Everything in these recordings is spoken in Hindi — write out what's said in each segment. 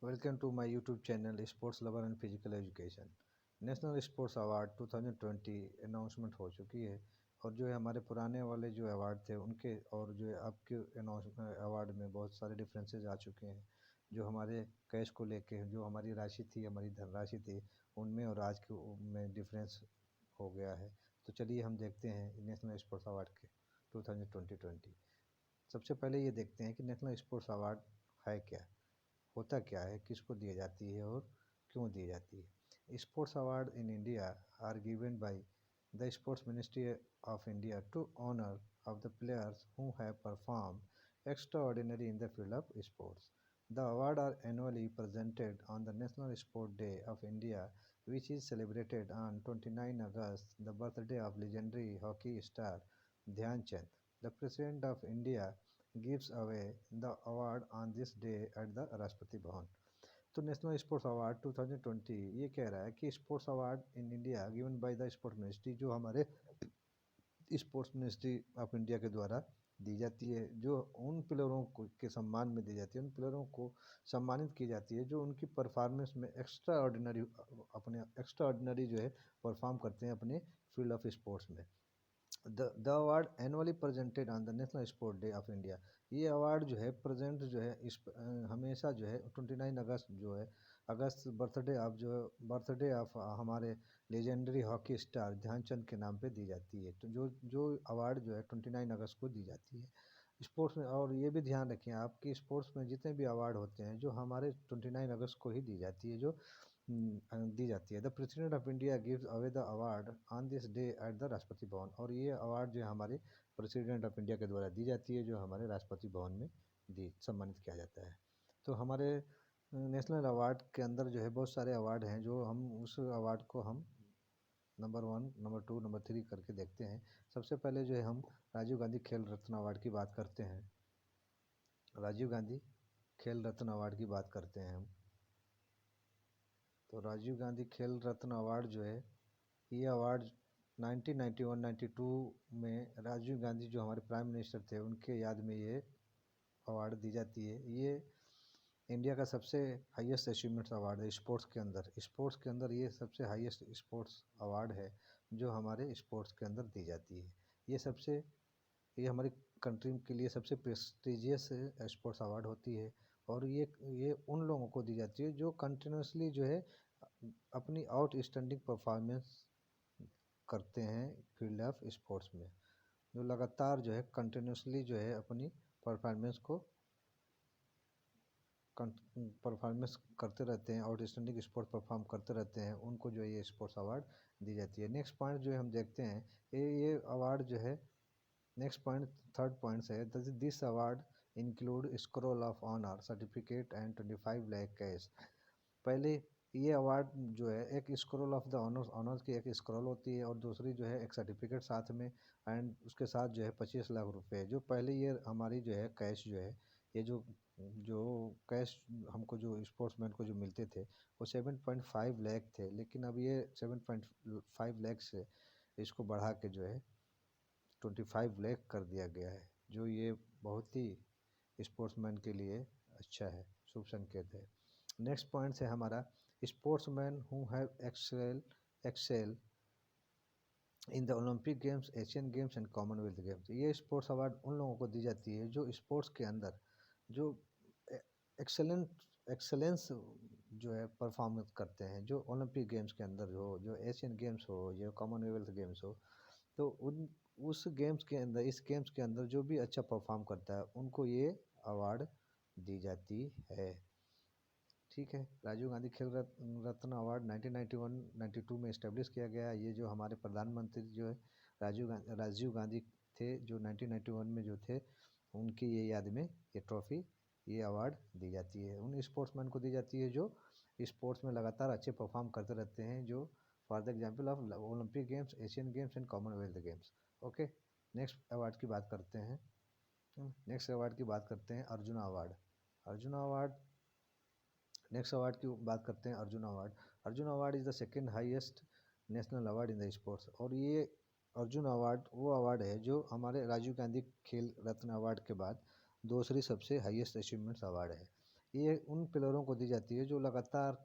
Welcome to my YouTube channel sports lover and physical education. National sports award 2020 announcement हो चुकी है और जो है हमारे पुराने वाले जो अवार्ड थे उनके और जो है अब के अवार्ड में बहुत सारे डिफरेंसेस आ चुके हैं। जो हमारे कैश को लेके जो हमारी राशि थी, हमारी धनराशि थी, उनमें और आज के में डिफरेंस हो गया है। तो चलिए हम देखते हैं नेशनल स्पोर्ट्स अवार्ड के 2020। सबसे पहले ये देखते हैं कि नेशनल स्पोर्ट्स अवार्ड है क्या, होता क्या है, किसको दी जाती है और क्यों दी जाती है। Sports award in India are given by the sports ministry of India to honour of the players who have perform extraordinary in the field of sports. The award are annually presented on the National Sport Day of India, which is celebrated on 29 August, the birthday of legendary hockey star Dhyan Chand. The President of India gives away the award on this day at the Rashtrapati Bhavan. तो नेशनल स्पोर्ट्स अवार्ड 2020 ये कह रहा है कि sports award in India given by the sports ministry, जो हमारे स्पोर्ट्स मिनिस्ट्री ऑफ इंडिया के द्वारा दी जाती है, जो उन प्लेयरों को के सम्मान में दी जाती है, उन प्लेयरों को सम्मानित की जाती है जो उनकी परफॉर्मेंस में एक्स्ट्रा ऑर्डिनरी जो है परफॉर्म करते हैं अपने फील्ड ऑफ स्पोर्ट्स में। The award annually presented on the national sport day of India. ये अवार्ड जो है प्रेजेंट जो है हमेशा जो है 29 अगस्त जो है अगस्त बर्थडे ऑफ हमारे लेजेंडरी हॉकी स्टार ध्यानचंद के नाम पे दी जाती है। तो जो अवार्ड जो है 29 अगस्त को दी जाती है स्पोर्ट्स में। और ये भी ध्यान रखें आप कि स्पोर्ट्स में जितने भी अवार्ड होते हैं जो हमारे 29 अगस्त को ही दी जाती है, the president of India gives away the award on this day at the Rashtrapati Bhavan. और ये अवार्ड जो है हमारे प्रेसिडेंट ऑफ इंडिया के द्वारा दी जाती है, जो हमारे राष्ट्रपति भवन में सम्मानित किया जाता है। तो हमारे नेशनल अवार्ड के अंदर जो है बहुत सारे अवार्ड हैं, जो हम उस अवार्ड को हम नंबर 1, नंबर 2, नंबर 3 करके देखते हैं। सबसे पहले जो है हम राजीव गांधी खेल रत्न अवार्ड की बात करते हैं। राजीव गांधी खेल रत्न अवार्ड की बात करते हैं हम। तो राजीव गांधी खेल रत्न अवार्ड जो है ये अवार्ड 1991-92 में राजीव गांधी जो हमारे प्राइम मिनिस्टर थे उनके याद में ये अवार्ड दी जाती है। ये इंडिया का सबसे हाईएस्ट अचीवमेंट्स अवार्ड है स्पोर्ट्स के अंदर ये सबसे हाईएस्ट स्पोर्ट्स अवार्ड है जो हमारे स्पोर्ट्स के अंदर दी जाती है। ये हमारी कंट्री के लिए सबसे प्रेस्टिजियस स्पोर्ट्स अवार्ड होती है और ये उन लोगों को दी जाती है जो कंटिन्यूसली जो है अपनी आउटस्टैंडिंग परफॉर्मेंस करते हैं फील्ड ऑफ स्पोर्ट्स में, जो लगातार जो है कंटिन्यूसली जो है अपनी परफॉर्मेंस करते रहते हैं, आउटस्टैंडिंग स्पोर्ट परफॉर्म करते रहते हैं, उनको जो है ये स्पोर्ट्स अवार्ड दी जाती है। नेक्स्ट पॉइंट जो है हम देखते हैं ये अवार्ड जो है नेक्स्ट पॉइंट थर्ड पॉइंट है, this award include scroll of honour certificate and 25 lakh cash. पहले ये अवार्ड जो है एक स्क्रॉल ऑफ द ऑनर्स की एक स्क्रॉल होती है और दूसरी जो है एक सर्टिफिकेट साथ में एंड उसके साथ जो है 25 लाख रुपए। जो पहले ये हमारी जो है कैश जो है ये जो जो कैश हमको जो स्पोर्ट्समैन को जो मिलते थे वो 7.5 लाख थे, लेकिन अब ये 7.5 लाख से इसको बढ़ा के जो है 25 लाख कर दिया गया है, जो ये बहुत ही स्पोर्ट्समैन के लिए अच्छा है, शुभ संकेत है। नेक्स्ट पॉइंट है हमारा sportsman who have excel in the Olympic games, Asian games and Commonwealth games. ये स्पोर्ट्स अवार्ड उन लोगों को दी जाती है जो स्पोर्ट्स के अंदर जो एक्सेलेंस जो है परफॉर्मेंस करते हैं, जो ओलंपिक गेम्स के अंदर हो, जो एशियन गेम्स हो, जो कॉमनवेल्थ गेम्स हो, तो इस गेम्स के अंदर जो भी अच्छा परफॉर्म करता है उनको ये अवार्ड दी जाती है। ठीक है, राजीव गांधी खेल रत्न अवार्ड 1991-92 में इस्टेब्लिश किया गया। ये जो हमारे प्रधानमंत्री जो है राजीव गांधी थे, जो 1991 में जो थे, उनकी ये याद में ये अवार्ड दी जाती है। उन स्पोर्ट्समैन को दी जाती है जो स्पोर्ट्स में लगातार अच्छे परफॉर्म करते रहते हैं, जो for the example of Olympic games, Asian games and Commonwealth games. Okay, next award की बात करते हैं। Arjuna award. Arjun award is the second highest national award in the sports. और ये अर्जुन अवार्ड वो अवार्ड है जो हमारे राजीव गांधी खेल रत्न अवार्ड के बाद दूसरी सबसे हाईएस्ट अचीवमेंट्स अवार्ड है। ये उन प्लेयरों को दी जाती है जो लगातार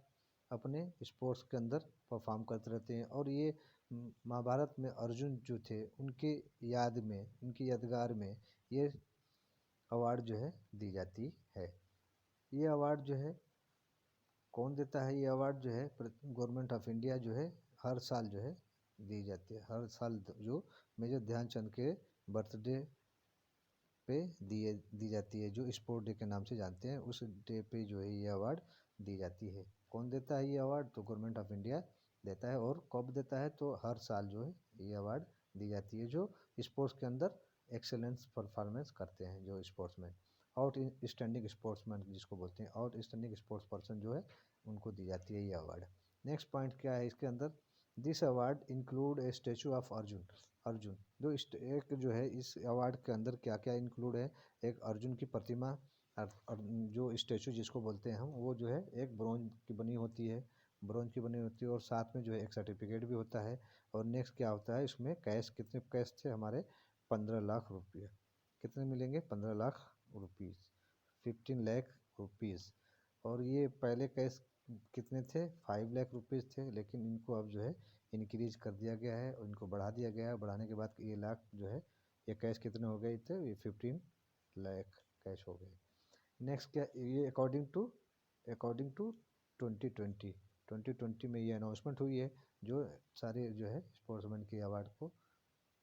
अपने स्पोर्ट्स के अंदर परफॉर्म करते रहते हैं। और ये महाभारत में अर्जुन जो थे उनके याद में, उनकी यादगार में ये अवार्ड जो है दी जाती है। ये अवार्ड जो है कौन देता है? ये अवार्ड जो है गवर्नमेंट ऑफ इंडिया जो है हर साल जो है दी जाती है। हर साल जो मेजर ध्यानचंद के बर्थडे पे दी जाती है, जो स्पोर्ट डे के नाम से जानते हैं, उस डे पे जो है ये अवार्ड दी जाती है। कौन देता है ये अवार्ड? तो गवर्नमेंट ऑफ इंडिया देता है। और कब देता है? तो हर साल जो है ये अवार्ड दी जाती है जो स्पोर्ट्स के अंदर एक्सेलेंस परफॉर्मेंस करते हैं, जो स्पोर्ट्स में आउट स्टैंडिंग स्पोर्ट्समैन जिसको बोलते हैं, आउट स्टैंडिंग स्पोर्ट्स पर्सन जो है उनको दी जाती है ये अवार्ड। नेक्स्ट पॉइंट क्या है इसके अंदर? This award include A statue of Arjun. Arjun जो एक जो है इस अवार्ड के अंदर क्या क्या इंक्लूड है? एक अर्जुन की प्रतिमा, जो स्टेचू जिसको बोलते हैं हम, वो जो है एक ब्रोंज की बनी होती है, ब्रोंज की बनी होती है, और साथ में जो है एक सर्टिफिकेट भी होता है। और नेक्स्ट क्या होता है इसमें? कैश, कितने कैश थे हमारे? 15 लाख रुपये। कितने मिलेंगे? 15 लाख रुपीज़, 15 लाख रुपीज़। और ये पहले कैश कितने थे? 5 लाख रुपीज़ थे, लेकिन इनको अब जो है इंक्रीज कर दिया गया है, और इनको बढ़ा दिया गया है। बढ़ाने के बाद ये लाख जो है, ये कैश कितने हो गए थे? ये 15 लाख कैश हो गए। नेक्स्ट क्या? ये अकॉर्डिंग टू 2020 2020 में ये अनाउंसमेंट हुई है, जो सारे जो है स्पोर्ट्समैन के अवार्ड को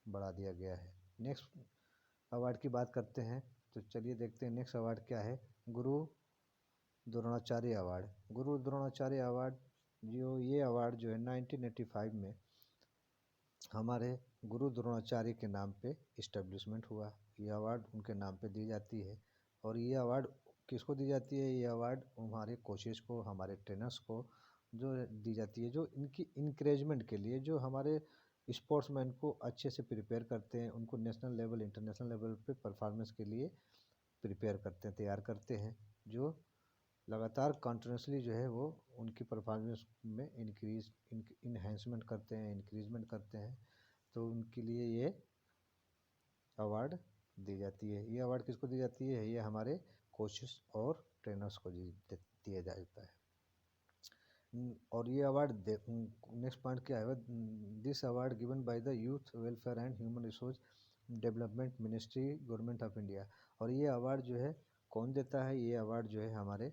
बढ़ा दिया गया है। नेक्स्ट अवार्ड की बात करते हैं, तो चलिए देखते हैं नेक्स्ट अवार्ड क्या है। गुरु द्रोणाचार्य अवार्ड। गुरु द्रोणाचार्य अवार्ड, जो ये अवार्ड जो है 1985 में हमारे गुरु द्रोणाचार्य के नाम पे इस्टेब्लिशमेंट हुआ। ये अवार्ड उनके नाम पे दी जाती है। और ये अवार्ड किसको दी जाती है? ये अवार्ड हमारे कोचेस को, हमारे ट्रेनर्स को जो दी जाती है, जो इनकी इंकरेजमेंट के लिए, जो हमारे स्पोर्ट्समैन को अच्छे से प्रिपेयर करते हैं, उनको नेशनल लेवल, इंटरनेशनल लेवल पे परफॉर्मेंस के लिए प्रिपेयर करते हैं, तैयार करते हैं, जो लगातार कंटिन्यूसली जो है वो उनकी परफॉर्मेंस में इन्हेंसमेंट करते हैं, इंक्रीजमेंट करते हैं। तो उनके लिए ये अवार्ड दी जाती है। ये अवार्ड किसको दी जाती है? ये हमारे कोचेस और ट्रेनर्स को दिया जाता है। और ये अवार्ड नेक्स्ट पॉइंट क्या है? This award given by the youth welfare and human resource development ministry, government of India. और ये अवार्ड जो है कौन देता है? ये अवार्ड जो है हमारे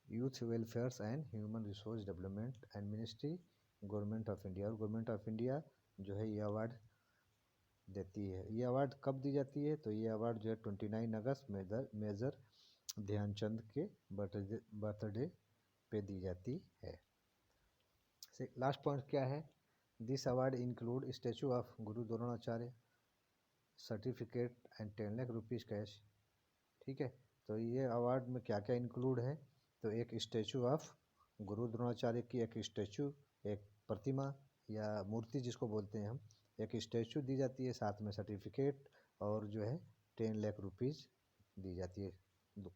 youth welfare and human resource development and ministry, government of India. और गवर्नमेंट ऑफ इंडिया जो है ये अवार्ड देती है। ये अवार्ड कब दी जाती है? तो ये अवार्ड जो है 29 अगस्त मेजर ध्यानचंद के बर्थडे पे दी जाती है। लास्ट पॉइंट क्या है? This award include statue of Guru Dronacharya, certificate and 10 lakh rupees cash. ठीक है, तो ये अवार्ड में क्या क्या इंक्लूड है? तो एक स्टैचू ऑफ गुरु द्रोणाचार्य की एक स्टैचू, एक प्रतिमा या मूर्ति जिसको बोलते हैं हम, एक स्टैचू दी जाती है, साथ में सर्टिफिकेट, और जो है 10 लाख रुपीज़ दी जाती है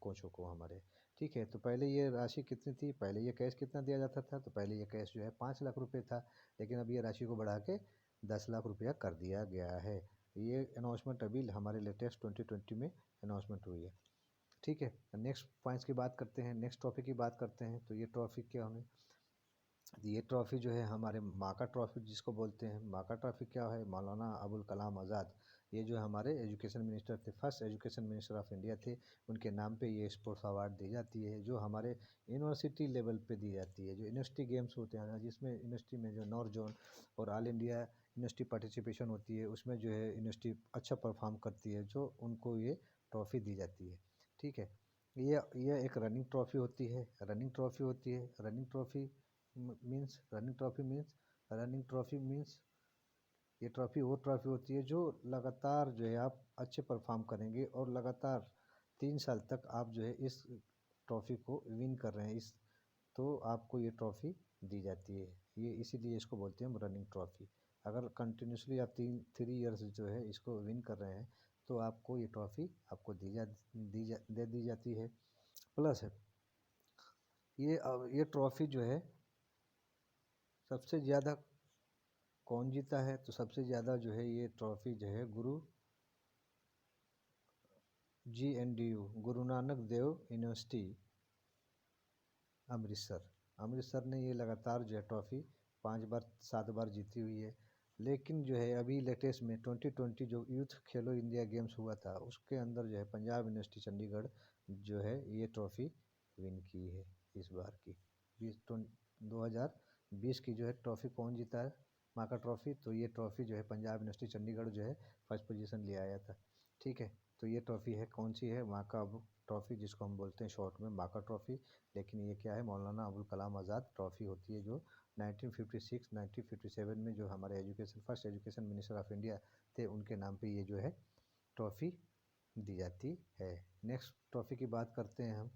कोचों को हमारे। ठीक है, तो पहले ये राशि कितनी थी? पहले ये कैश कितना दिया जाता था? तो पहले ये कैश जो है 5 लाख रुपये था, लेकिन अब ये राशि को बढ़ा के 10 लाख रुपया कर दिया गया है। ये अनाउंसमेंट अभी हमारे लेटेस्ट 2020 में अनाउंसमेंट हुई है। ठीक है, नेक्स्ट पॉइंट्स की बात करते हैं, नेक्स्ट टॉपिक की बात करते हैं। तो ये ट्रॉफी क्या हमें, ये ट्रॉफी जो है हमारे माँ का ट्रॉफी जिसको बोलते हैं। माँ का ट्रॉफी क्या है? मौलाना अबुल कलाम आज़ाद, ये जो हमारे एजुकेशन मिनिस्टर थे, first education minister of India थे, उनके नाम पे ये स्पोर्ट्स अवार्ड दी जाती है, जो हमारे यूनिवर्सिटी लेवल पे दी जाती है। जो यूनिवर्सिटी गेम्स होते हैं, जिसमें यूनिवर्सिटी में जो नॉर्थ जोन और ऑल इंडिया यूनिवर्सिटी पार्टिसिपेशन होती है, उसमें जो है यूनिवर्सिटी अच्छा परफॉर्म करती है, जो उनको ये ट्रॉफी दी जाती है। ठीक है, ये एक रनिंग ट्रॉफी होती है। रनिंग ट्रॉफी होती है। रनिंग ट्रॉफी मीन्स ये ट्रॉफी वो ट्रॉफी होती है जो लगातार जो है आप अच्छे परफॉर्म करेंगे, और लगातार 3 साल तक आप जो है इस ट्रॉफी को विन कर रहे हैं, इस तो आपको ये ट्रॉफी दी जाती है। ये इसीलिए इसको बोलते हैं हम रनिंग ट्रॉफी। अगर कंटिन्यूसली आप 3 ईयर्स जो है इसको विन कर रहे हैं, तो आपको ये ट्रॉफी आपको दे दी जाती है। प्लस ये ट्रॉफी जो है सबसे ज़्यादा कौन जीता है? तो सबसे ज़्यादा जो है ये ट्रॉफी जो है GNDU, गुरु नानक देव यूनिवर्सिटी, अमृतसर ने ये लगातार जो है ट्रॉफी 5 बार 7 बार जीती हुई है। लेकिन जो है अभी लेटेस्ट में 2020 जो यूथ खेलो इंडिया गेम्स हुआ था उसके अंदर जो है पंजाब यूनिवर्सिटी चंडीगढ़ जो है ये ट्रॉफी विन की है इस बार की। 2020 की जो है ट्रॉफी कौन जीता है माका ट्रॉफी, तो ये ट्रॉफी जो है पंजाब यूनिवर्सिटी चंडीगढ़ जो है फर्स्ट पोजीशन ले आया था। ठीक है, तो ये ट्रॉफी है कौन सी है, माका ट्रॉफी, जिसको हम बोलते हैं शॉर्ट में माका ट्रॉफी। लेकिन ये क्या है, मौलाना अबुल कलाम आज़ाद ट्रॉफी होती है जो 1956 1957 में जो हमारे first education minister of India थे उनके नाम पे ये जो है ट्रॉफी दी जाती है। नेक्स्ट ट्रॉफी की बात करते हैं हम,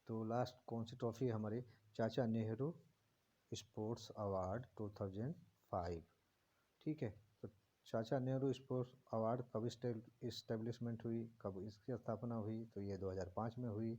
तो लास्ट कौन सी ट्रॉफी है हमारी, चाचा नेहरू स्पोर्ट्स अवार्ड 2005। ठीक है, तो चाचा नेहरू स्पोर्ट्स अवार्ड कब इस्टेब्लिशमेंट हुई, कब इसकी स्थापना हुई, तो ये 2005 में हुई।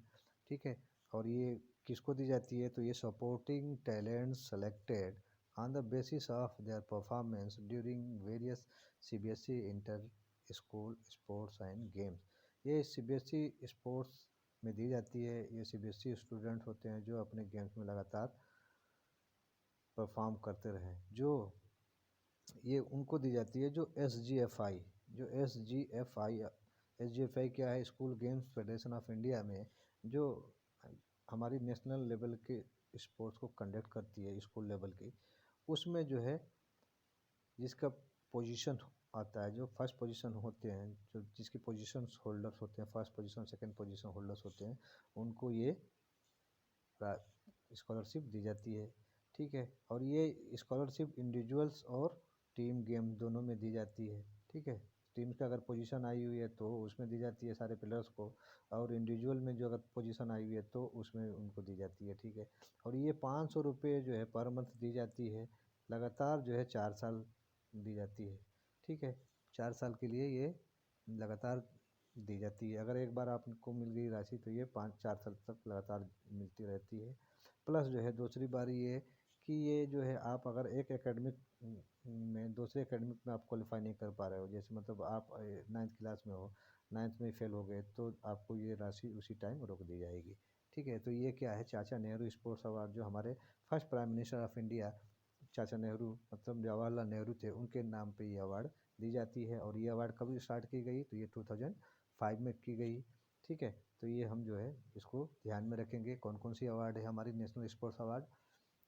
ठीक है, और ये किसको दी जाती है, तो ये supporting talent selected on the basis of their performance during various CBSE inter school sports and games. ये CBSE स्पोर्ट्स में दी जाती है। ये CBSE स्टूडेंट होते हैं जो अपने गेम्स में लगातार परफॉर्म करते रहें, जो ये उनको दी जाती है जो SGFI, जो एस जी एफ आई क्या है, school games federation of India में जो हमारी नेशनल लेवल के स्पोर्ट्स को कंडक्ट करती है स्कूल लेवल की, उसमें जो है जिसका पोजीशन आता है, जो फर्स्ट पोजीशन होते हैं, जो जिसकी पोजीशन होल्डर्स होते हैं, first position second position holders होते हैं, उनको ये स्कॉलरशिप दी जाती है। ठीक है, और ये स्कॉलरशिप इंडिविजुअल्स और टीम गेम दोनों में दी जाती है। ठीक है, टीम का अगर पोजीशन आई हुई है तो उसमें दी जाती है सारे प्लेयर्स को, और इंडिविजुअल में जो अगर पोजीशन आई हुई है तो उसमें उनको दी जाती है। ठीक है, और ये 500 रुपये जो है पर मंथ दी जाती है, लगातार जो है 4 साल दी जाती है। ठीक है, 4 साल के लिए ये लगातार दी जाती है। अगर एक बार आपको मिल गई राशि तो ये 5 4 साल तक लगातार मिलती रहती है। प्लस जो है दूसरी बारी ये कि ये जो है आप अगर एक एकेडमिक में दूसरे एकेडमिक में आप क्वालिफाई नहीं कर पा रहे हो, जैसे मतलब आप 9th क्लास में हो, 9th में फेल हो गए, तो आपको ये राशि उसी टाइम रोक दी जाएगी। ठीक है, तो ये क्या है, चाचा नेहरू स्पोर्ट्स अवार्ड जो हमारे first prime minister of India चाचा नेहरू मतलब जवाहरलाल नेहरू थे, उनके नाम पे ये अवार्ड दी जाती है। और ये अवार्ड कब स्टार्ट की गई, तो ये 2005 में की गई। ठीक है, तो ये हम जो है इसको ध्यान में रखेंगे। कौन कौन सी अवार्ड है हमारी national sports award.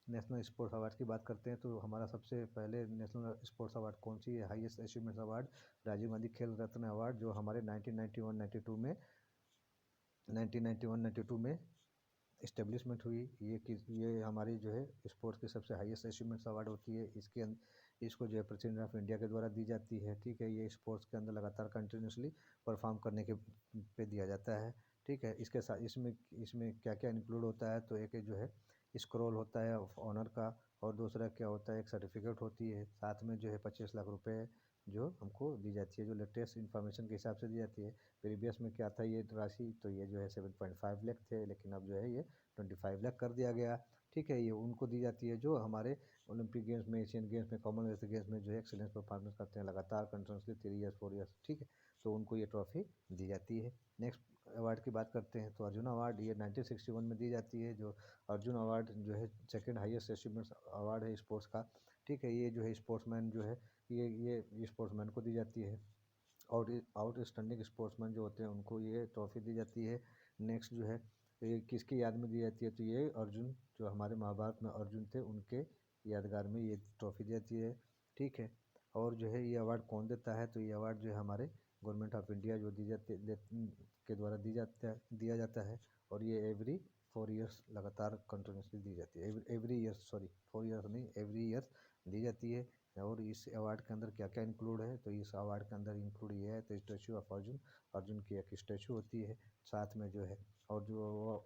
National sports award की बात करते हैं तो हमारा सबसे पहले नेशनल स्पोर्ट्स अवार्ड कौन सी है, highest achievement award Rajiv Gandhi Khel Ratna award, जो हमारे 1991-92 में इस्टेब्लिशमेंट हुई। ये हमारी जो है स्पोर्ट्स की सबसे हाईएस्ट अचीवमेंट्स अवार्ड होती है। इसको जो है प्रेसिडेंट ऑफ इंडिया के द्वारा दी जाती है। ठीक है, ये स्पोर्ट्स के अंदर लगातार कंटिन्यूसली परफॉर्म करने के पे दिया जाता है। ठीक है, इसके साथ इसमें क्या क्या इंक्लूड होता है, तो एक जो है स्क्रॉल होता है ऑनर का, और दूसरा क्या होता है, एक सर्टिफिकेट होती है, साथ में जो है 25 लाख रुपए जो हमको दी जाती है, जो लेटेस्ट इन्फॉर्मेशन के हिसाब से दी जाती है। प्रीवियस में क्या था ये राशि, तो ये जो है 7.5 लाख थे, लेकिन अब जो है ये 25 लाख कर दिया गया। ठीक है, ये उनको दी जाती है जो हमारे ओलंपिक गेम्स में, एशियन गेम्स में, कॉमनवेल्थ गेम्स में जो है एक्सीलेंस परफॉर्मेंस करते हैं लगातार कंटिन्यूसली 3 ईयर्स 4 ईयर्स। ठीक है, तो उनको ये ट्रॉफी दी जाती है। नेक्स्ट अवार्ड की बात करते हैं तो अर्जुन अवार्ड, ये 1961 में दी जाती है। जो अर्जुन अवार्ड जो है सेकंड हाईएस्ट अचीवमेंट अवार्ड है स्पोर्ट्स का। ठीक है, ये जो है स्पोर्ट्समैन जो है ये स्पोर्ट्समैन को दी जाती है, और आउटस्टैंडिंग स्पोर्ट्समैन जो होते हैं उनको ये ट्रॉफी दी जाती है। नेक्स्ट जो है ये किसकी याद में दी जाती है, तो ये अर्जुन जो हमारे महाभारत में अर्जुन थे उनके यादगार में ये ट्रॉफी दी जाती है। ठीक है, और जो है ये अवार्ड कौन देता है, तो ये अवार्ड जो है हमारे गवर्नमेंट ऑफ इंडिया जो के द्वारा दिया जाता है, और ये एवरी 4 ईयर्स लगातार कंटिन्यूसली दी जाती है। एवरी ईयर, सॉरी 4 ईयर्स नहीं, एवरी ईयर दी जाती है। और इस अवार्ड के अंदर क्या क्या इंक्लूड है, तो इस अवार्ड के अंदर इंक्लूड ये है, तो स्टैचू ऑफ अर्जुन, अर्जुन की एक स्टैचू होती है साथ में जो है, और जो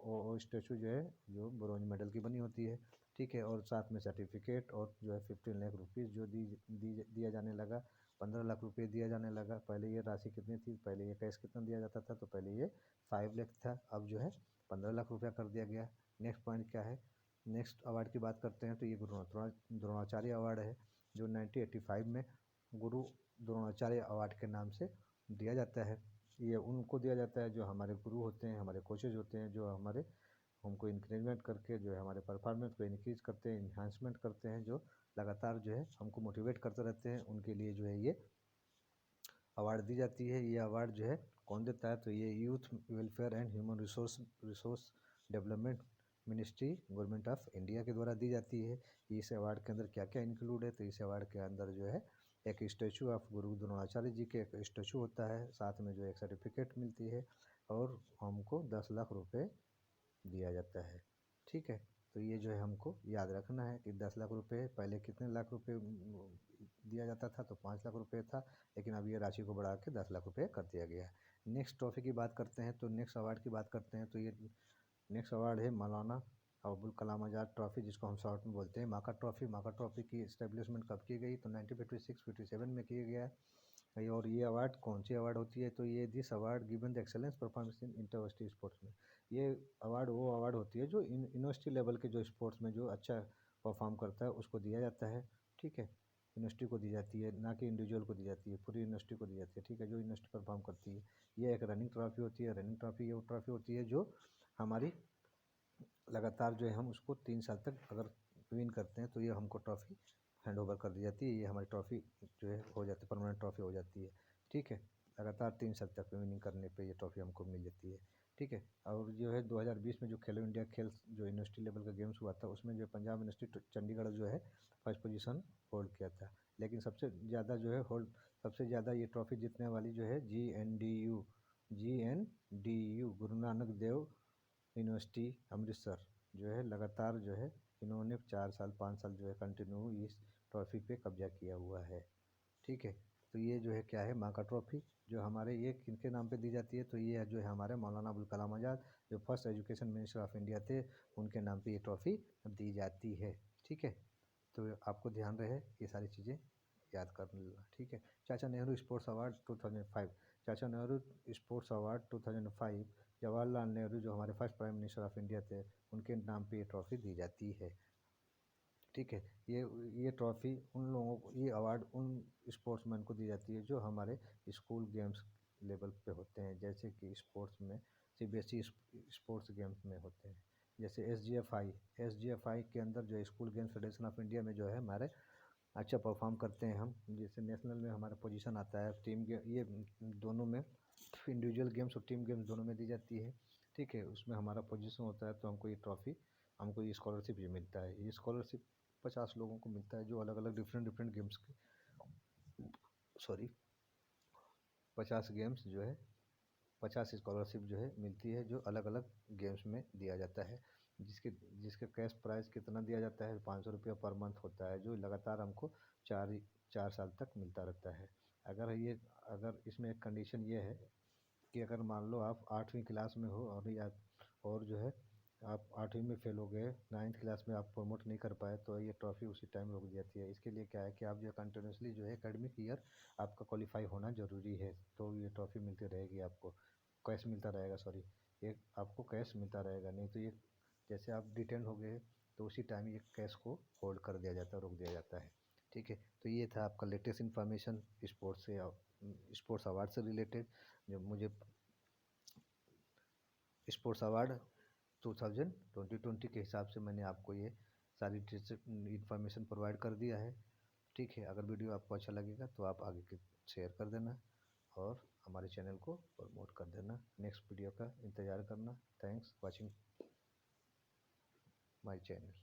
वो स्टैचू जो है जो ब्रॉन्ज मेडल की बनी होती है। ठीक है, और साथ में सर्टिफिकेट, और जो है 15 लाख रुपीज़ जो दिया जाने लगा, 15 लाख रुपये दिया जाने लगा। पहले ये राशि कितनी थी, पहले ये कैश कितना दिया जाता था, तो पहले ये 5 लाख था, अब जो है 15 लाख रुपया कर दिया गया। नेक्स्ट पॉइंट क्या है, नेक्स्ट अवार्ड की बात करते हैं तो ये द्रोणाचार्य अवार्ड है, जो 1985 में गुरु द्रोणाचार्य अवार्ड के नाम से दिया जाता है। ये उनको दिया जाता है जो हमारे गुरु होते हैं, हमारे कोचेज होते हैं, जो हमारे हमको इंक्रीजमेंट करके जो है हमारे परफॉर्मेंस को इंक्रीज करते हैं, इन्हांसमेंट करते हैं, जो लगातार जो है हमको मोटिवेट करते रहते हैं। उनके लिए जो है ये अवार्ड दी जाती है। ये अवार्ड जो है कौन देता है, तो ये youth welfare and human resource development ministry government of India के द्वारा दी जाती है। इस अवार्ड के अंदर क्या क्या इंक्लूड है, तो इस अवार्ड के अंदर जो है एक स्टैचू ऑफ गुरु द्रोणाचार्य जी के एक स्टैचू होता है, साथ में जो एक सर्टिफिकेट मिलती है और हमको 10 लाख रुपए दिया जाता है। ठीक है, तो ये जो है हमको याद रखना है कि 10 लाख रुपए पहले कितने लाख रुपए दिया जाता था, तो 5 लाख रुपए था, लेकिन अब ये राशि को बढ़ा के 10 लाख रुपए कर दिया गया है। नेक्स्ट ट्रॉफी की बात करते हैं, तो नेक्स्ट अवार्ड की बात करते हैं, तो ये नेक्स्ट अवार्ड है मौलाना अबुल कलाम आज़ाद ट्रॉफी, जिसको हम शॉर्ट में बोलते हैं माका ट्रॉफी। माका ट्रॉफी की इस्टेब्लिशमेंट कब की गई, तो 1956-57 में किया गया है। और ये अवार्ड कौन सी अवार्ड होती है, तो ये this award given the excellence performance in interversity sports में। ये अवार्ड वो अवार्ड होती है जो यूनिवर्सिटी लेवल के जो स्पोर्ट्स में जो अच्छा परफॉर्म करता है उसको दिया जाता है। ठीक है, यूनिवर्सिटी को दी जाती है, ना कि इंडिविजुअल को दी जाती है, पूरी यूनिवर्सिटी को दी जाती है। ठीक है, जो यूनिवर्सिटी परफॉर्म करती है। ये एक रनिंग ट्रॉफी होती है। रनिंग ट्रॉफी ये वो ट्रॉफी होती है जो हमारी लगातार जो है हम उसको 3 साल तक अगर विन करते हैं तो ये हमको ट्रॉफी हैंड ओवर कर दी जाती है। ये हमारी ट्रॉफी जो है हो जाती है, परमानेंट ट्रॉफी हो जाती है। ठीक है, लगातार 3 साल तक विनिंग करने पे ये ट्रॉफी हमको मिल जाती है। ठीक है, और जो है 2020 में जो खेलो इंडिया खेल जो यूनिवर्सिटी लेवल का गेम्स हुआ था, उसमें जो पंजाब यूनिवर्सिटी चंडीगढ़ जो है फर्स्ट पोजीशन होल्ड किया था। लेकिन सबसे ज़्यादा जो है सबसे ज़्यादा ये ट्रॉफी जीतने वाली जो है GNDU गुरु नानक देव यूनिवर्सिटी अमृतसर जो है लगातार जो है इन्होंने 4 साल 5 साल जो है कंटिन्यू इस ट्रॉफी पे कब्जा किया हुआ है। ठीक है, तो ये जो है क्या है, माँ का ट्रॉफी जो हमारे ये किनके नाम पे दी जाती है, तो ये जो है हमारे मौलाना अबुल कलाम आज़ाद जो first education minister of India थे, उनके नाम पे ये ट्रॉफी दी जाती है। ठीक है, तो आपको ध्यान रहे ये सारी चीज़ें याद कर लेना। ठीक है, चाचा नेहरू स्पोर्ट्स अवार्ड 2005। चाचा नेहरू स्पोर्ट्स अवार्ड 2005 जवाहरलाल नेहरू जो हमारे first prime minister of India थे, उनके नाम पे ये ट्रॉफी दी जाती है। ठीक है, ये ट्रॉफी उन लोगों को, ये अवार्ड उन स्पोर्ट्समैन को दी जाती है जो हमारे स्कूल गेम्स लेवल पे होते हैं, जैसे कि स्पोर्ट्स में CBSE स्पोर्ट्स गेम्स में होते हैं, जैसे एस जी एफ आई के अंदर जो school games federation of India में जो है हमारे अच्छा परफॉर्म करते हैं हम, जैसे नेशनल में हमारा पोजीशन आता है। टीम गेम ये दोनों में इंडिविजुअल गेम्स और टीम गेम्स दोनों में दी जाती है। ठीक है, उसमें हमारा पोजीशन होता है, तो हमको ये ट्रॉफी, हमको ये स्कॉलरशिप भी मिलता है। ये स्कॉलरशिप 50 लोगों को मिलता है जो अलग अलग डिफरेंट डिफरेंट गेम्स के, सॉरी 50 गेम्स जो है 50 स्कॉलरशिप जो है मिलती है, जो अलग अलग गेम्स में दिया जाता है। जिसके जिसका कैश प्राइस कितना दिया जाता है, 500 रुपया पर मंथ होता है, जो लगातार हमको 4 साल तक मिलता रहता है। अगर इसमें एक कंडीशन ये है कि अगर मान लो आप 8वीं क्लास में हो और जो है आप 8वीं में फेल हो गए, 9th क्लास में आप प्रमोट नहीं कर पाए, तो ये ट्रॉफी उसी टाइम रोक दी जाती है। इसके लिए क्या है कि आप जो कंटिन्यूसली जो है एकेडमिक ईयर आपका क्वालिफाई होना ज़रूरी है, तो ये ट्रॉफी मिलती रहेगी आपको, कैश मिलता रहेगा, सॉरी ये आपको कैश मिलता रहेगा। नहीं तो ये जैसे आप डिटेन हो गए तो उसी टाइम ये कैश को होल्ड कर दिया जाता है, रोक दिया जाता है। ठीक है, तो ये था आपका लेटेस्ट इन्फॉर्मेशन स्पोर्ट्स अवार्ड से रिलेटेड, जो मुझे स्पोर्ट्स अवार्ड 2020 के हिसाब से मैंने आपको ये सारी इन्फॉर्मेशन प्रोवाइड कर दिया है। ठीक है, अगर वीडियो आपको अच्छा लगेगा तो आप आगे के शेयर कर देना और हमारे चैनल को प्रमोट कर देना। नेक्स्ट वीडियो का इंतज़ार करना। Thanks watching my channel.